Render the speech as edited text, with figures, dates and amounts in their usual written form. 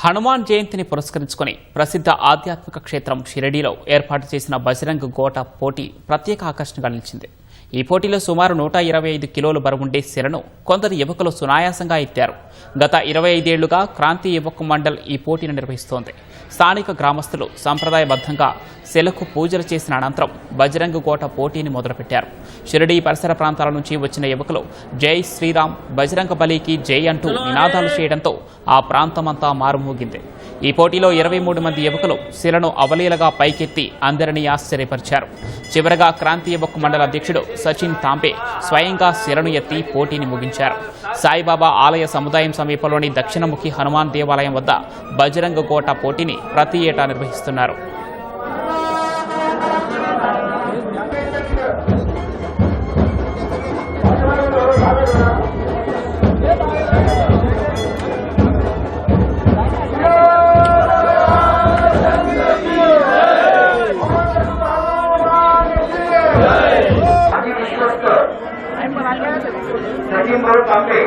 హనుమాన్ జయంతిని పురస్కరించుకుని ప్రసిద్ధ ఆధ్యాత్మిక క్షేత్రం షిరిడీలో ఏర్పాటు చేసిన బజరంగ్ గోట పోటీ ప్రత్యేక ఆకర్షణగా నిలిచింది. ఈ పోటీలో సుమారు 125 కిలోల బరువుండే శిలను కొందరు యువకులు సునాయాసంగా ఎత్తారు. గత 25 ఏళ్లుగా క్రాంతి యువక మండల్ ఈ పోటీని నిర్వహిస్తోంది. స్థానిక గ్రామస్తులు సంప్రదాయబద్ధంగా శిలకు పూజలు చేసిన అనంతరం బజరంగ్ గోట పోటీని మొదలుపెట్టారు. షిరిడీ పరిసర ప్రాంతాల నుంచి వచ్చిన యువకులు జై శ్రీరామ్, బజరంగ బలికి జై అంటూ నినాదాలు చేయడంతో ఆ ప్రాంతమంతా మారుమోగింది. ఈ పోటీలో 23 మంది యువకులు శిలను అవలీలగా పైకెత్తి అందరినీ ఆశ్చర్యపరిచారు. చివరగా క్రాంతి యువక మండల అధ్యక్షుడు సచిన్ తాంబే స్వయంగా శిలను ఎత్తి పోటీని ముగించారు. సాయిబాబా ఆలయ సముదాయం సమీపంలోని దక్షిణముఖి హనుమాన్ దేవాలయం వద్ద బజరంగ గోట పోటీని ప్రతి ఏటా నిర్వహిస్తున్నారు. सचिन तांबे